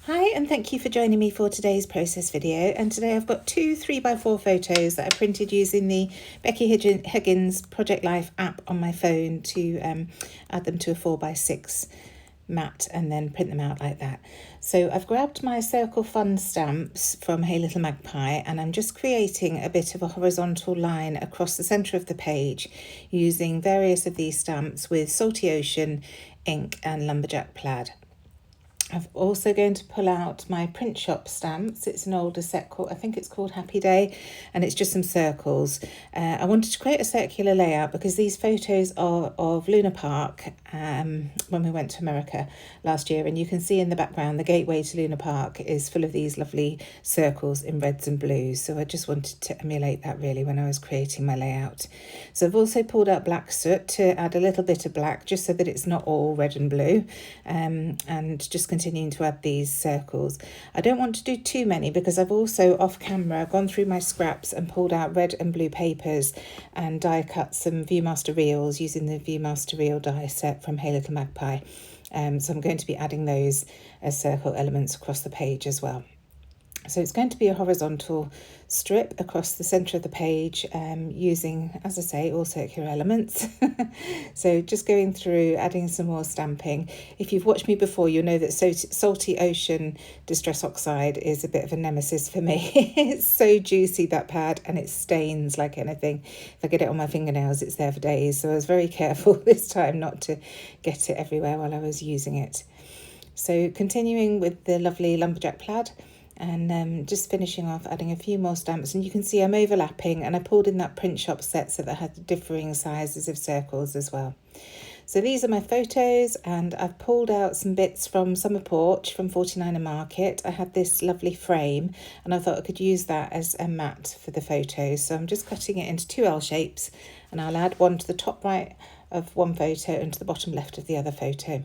Hi, and thank you for joining me for today's process video. And today I've got two 3x4 photos that I printed using the Becky Higgins Project Life app on my phone to add them to a 4x6 mat and then print them out like that. So I've grabbed my Circle Fun stamps from Hey Little Magpie, and I'm just creating a bit of a horizontal line across the centre of the page using various of these stamps with Salty Ocean ink and Lumberjack plaid. I'm also going to pull out my print shop stamps. It's an older set called, I think it's called Happy Day, and it's just some circles. I wanted to create a circular layout because these photos are of Luna Park when we went to America last year, and you can see in the background the gateway to Luna Park is full of these lovely circles in reds and blues. So I just wanted to emulate that really when I was creating my layout. So I've also pulled out black soot to add a little bit of black just so that it's not all red and blue, and just continuing to add these circles. I don't want to do too many because I've also off camera gone through my scraps and pulled out red and blue papers and die cut some Viewmaster reels using the Viewmaster reel die set from Hey Little Magpie. So I'm going to be adding those as circle elements across the page as well. So it's going to be a horizontal strip across the centre of the page using, as I say, all circular elements. So just going through, adding some more stamping. If you've watched me before, you'll know that Salty Ocean Distress Oxide is a bit of a nemesis for me. It's so juicy, that pad, and it stains like anything. If I get it on my fingernails, it's there for days. So I was very careful this time not to get it everywhere while I was using it. So continuing with the lovely Lumberjack plaid, and just finishing off adding a few more stamps, and you can see I'm overlapping, and I pulled in that print shop set so that I had differing sizes of circles as well. So these are my photos, and I've pulled out some bits from Summer Porch from 49er Market. I had this lovely frame and I thought I could use that as a mat for the photos, so I'm just cutting it into two L shapes, and I'll add one to the top right of one photo and to the bottom left of the other photo.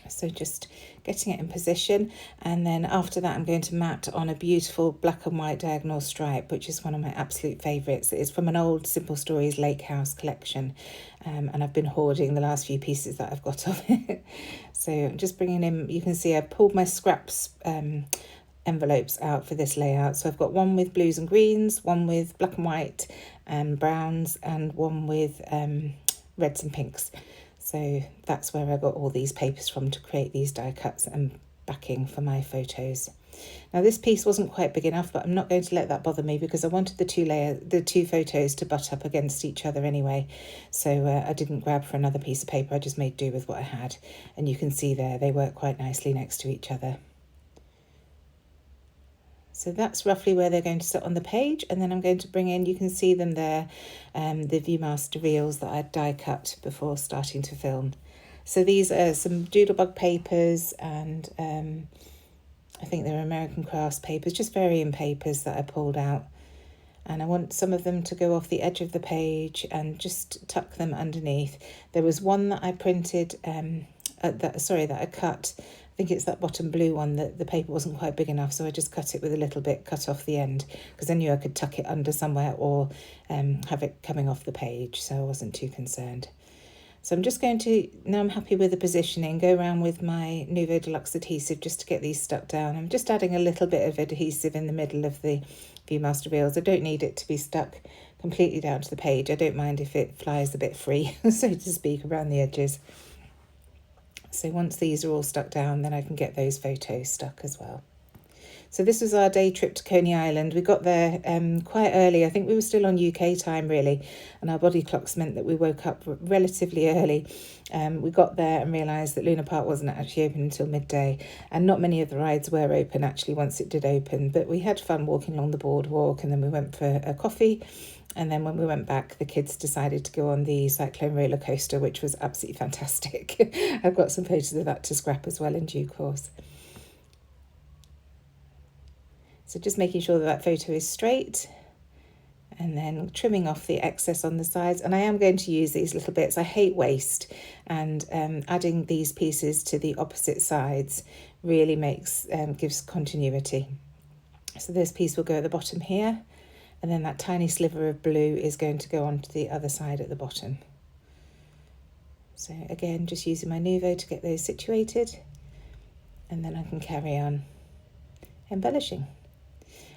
So just getting it in position, and then after that I'm going to mat on a beautiful black and white diagonal stripe, which is one of my absolute favourites. It's from an old Simple Stories Lake House collection, and I've been hoarding the last few pieces that I've got of it. So I'm just bringing in, you can see I pulled my scraps envelopes out for this layout. So I've got one with blues and greens, one with black and white and browns, and one with reds and pinks. So that's where I got all these papers from to create these die cuts and backing for my photos. Now this piece wasn't quite big enough, but I'm not going to let that bother me because I wanted the two photos to butt up against each other anyway. So I didn't grab for another piece of paper. I just made do with what I had, and you can see there they work quite nicely next to each other. So that's roughly where they're going to sit on the page, and then I'm going to bring in, you can see them there, the Viewmaster reels that I die cut before starting to film. So these are some Doodlebug papers, and I think they're American Crafts papers, just varying papers that I pulled out. And I want some of them to go off the edge of the page and just tuck them underneath. There was one that I printed, that I cut. I think it's that bottom blue one that the paper wasn't quite big enough, so I just cut it with a little bit cut off the end because I knew I could tuck it under somewhere or have it coming off the page, so I wasn't too concerned. So I'm just going to, now I'm happy with the positioning, go around with my Nuvo Deluxe adhesive just to get these stuck down. I'm just adding a little bit of adhesive in the middle of the Viewmaster reels. I don't need it to be stuck completely down to the page. I don't mind if it flies a bit free, so to speak, around the edges. So once these are all stuck down, then I can get those photos stuck as well. So this was our day trip to Coney Island. We got there quite early. I think we were still on UK time really, and our body clocks meant that we woke up relatively early. We got there and realised that Luna Park wasn't actually open until midday, and not many of the rides were open actually once it did open, but we had fun walking along the boardwalk, and then we went for a coffee. And then when we went back, the kids decided to go on the Cyclone roller coaster, which was absolutely fantastic. I've got some photos of that to scrap as well in due course. So just making sure that that photo is straight, and then trimming off the excess on the sides. And I am going to use these little bits. I hate waste, and adding these pieces to the opposite sides really gives continuity. So this piece will go at the bottom here, and then that tiny sliver of blue is going to go onto the other side at the bottom. So again, just using my Nuvo to get those situated. and then I can carry on embellishing.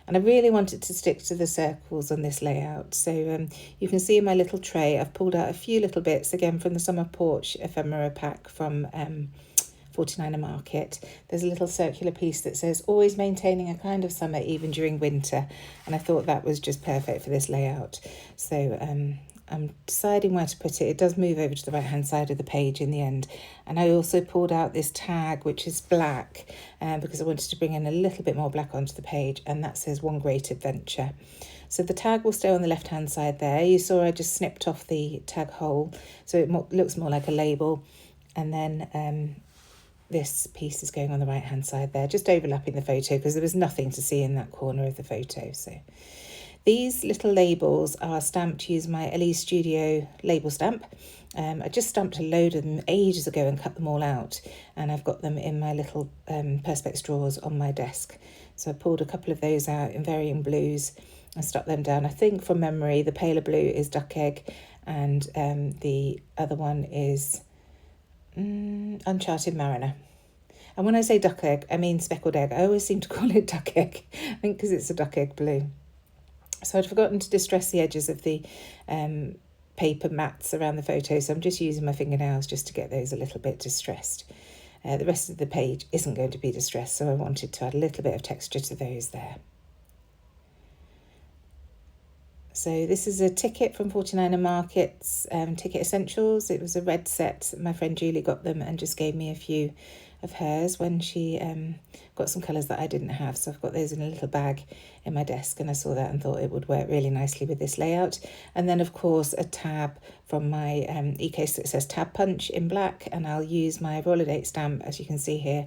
And I really wanted to stick to the circles on this layout. So you can see in my little tray, I've pulled out a few little bits, again, from the Summer Porch ephemera pack from 49er Market. There's a little circular piece that says, always maintaining a kind of summer even during winter. And I thought that was just perfect for this layout. So I'm deciding where to put it. It does move over to the right hand side of the page in the end. And I also pulled out this tag, which is black, because I wanted to bring in a little bit more black onto the page, and that says One Great Adventure. So the tag will stay on the left hand side there. You saw I just snipped off the tag hole, so it looks more like a label. And then this piece is going on the right hand side there, just overlapping the photo, because there was nothing to see in that corner of the photo. So these little labels are stamped using my Elise Studio label stamp. I just stamped a load of them ages ago and cut them all out, and I've got them in my little Perspex drawers on my desk. So I pulled a couple of those out in varying blues and stuck them down. I think from memory the paler blue is Duck Egg, and the other one is Uncharted Mariner. And when I say duck egg, I mean speckled egg. I always seem to call it duck egg, I think because it's a duck egg blue. So I'd forgotten to distress the edges of the paper mats around the photo, so I'm just using my fingernails just to get those a little bit distressed. The rest of the page isn't going to be distressed, so I wanted to add a little bit of texture to those there. So this is a ticket from 49er Market's Ticket Essentials. It was a red set. My friend Julie got them and just gave me a few of hers when she got some colours that I didn't have. So I've got those in a little bag in my desk, and I saw that and thought it would work really nicely with this layout. And then, of course, a tab from my e-case that says Tab Punch in black, and I'll use my roller date stamp, as you can see here,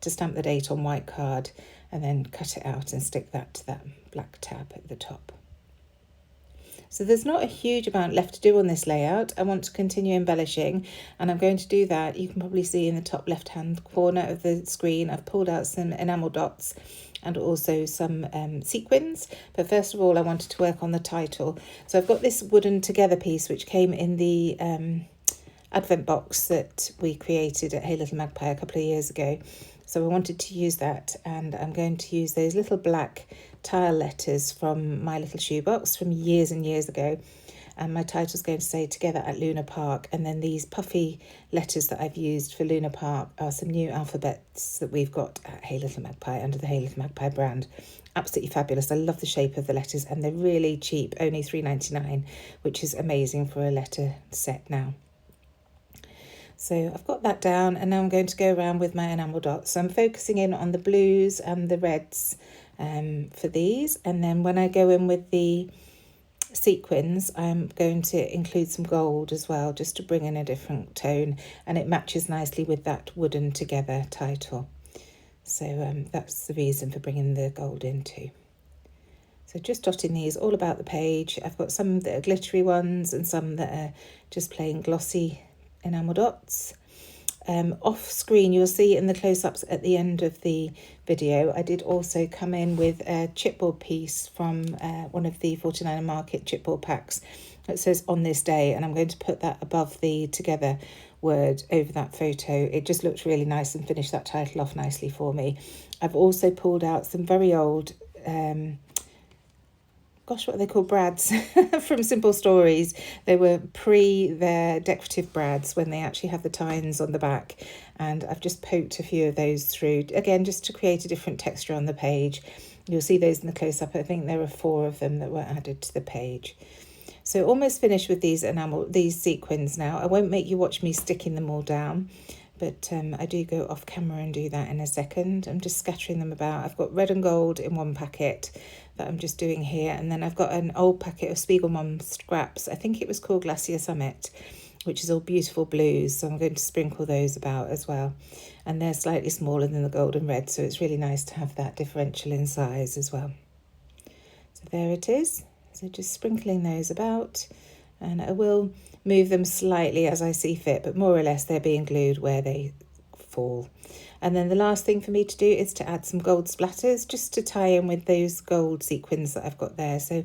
to stamp the date on white card and then cut it out and stick that to that black tab at the top. So there's not a huge amount left to do on this layout. I want to continue embellishing, and I'm going to do that. You can probably see in the top left hand corner of the screen I've pulled out some enamel dots and also some sequins. But first of all, I wanted to work on the title. So I've got this wooden together piece which came in the advent box that we created at Hey Little Magpie a couple of years ago. So I wanted to use that, and I'm going to use those little black tile letters from my little shoebox from years and years ago. And my title's going to say Together at Luna Park. And then these puffy letters that I've used for Luna Park are some new alphabets that we've got at Hey Little Magpie under the Hey Little Magpie brand. Absolutely fabulous. I love the shape of the letters, and they're really cheap, only $3.99, which is amazing for a letter set now. So I've got that down, and now I'm going to go around with my enamel dots. So I'm focusing in on the blues and the reds for these, and then when I go in with the sequins, I'm going to include some gold as well, just to bring in a different tone, and it matches nicely with that wooden together title. So that's the reason for bringing the gold in too. So just dotting these all about the page. I've got some that are glittery ones and some that are just plain glossy enamel dots. Off screen, you'll see in the close-ups at the end of the video, I did also come in with a chipboard piece from one of the 49er Market chipboard packs that says On This Day, and I'm going to put that above the Together word over that photo. It just looks really nice and finished that title off nicely for me. I've also pulled out some very old what are they called, brads from Simple Stories. They were their decorative brads when they actually have the tines on the back, and I've just poked a few of those through, again just to create a different texture on the page. You'll see those in the close-up. I think there are 4 of them that were added to the page. So almost finished with these sequins now. I won't make you watch me sticking them all down, but I do go off camera and do that in a second. I'm just scattering them about. I've got red and gold in one packet that I'm just doing here, and then I've got an old packet of Spiegelmom scraps. I think it was called Glacier Summit, which is all beautiful blues, so I'm going to sprinkle those about as well. And they're slightly smaller than the gold and red, so it's really nice to have that differential in size as well. So there it is. So just sprinkling those about, and I will move them slightly as I see fit, but more or less they're being glued where they fall. And then the last thing for me to do is to add some gold splatters, just to tie in with those gold sequins that I've got there. So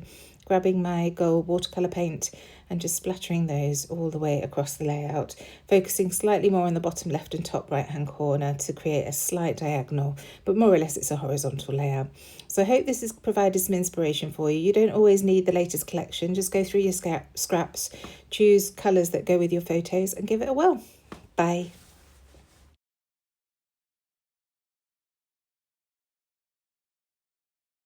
grabbing my gold watercolour paint and just splattering those all the way across the layout, focusing slightly more on the bottom left and top right hand corner to create a slight diagonal, but more or less it's a horizontal layout. So I hope this has provided some inspiration for you. You don't always need the latest collection, just go through your scraps, choose colours that go with your photos and give it a whirl. Bye.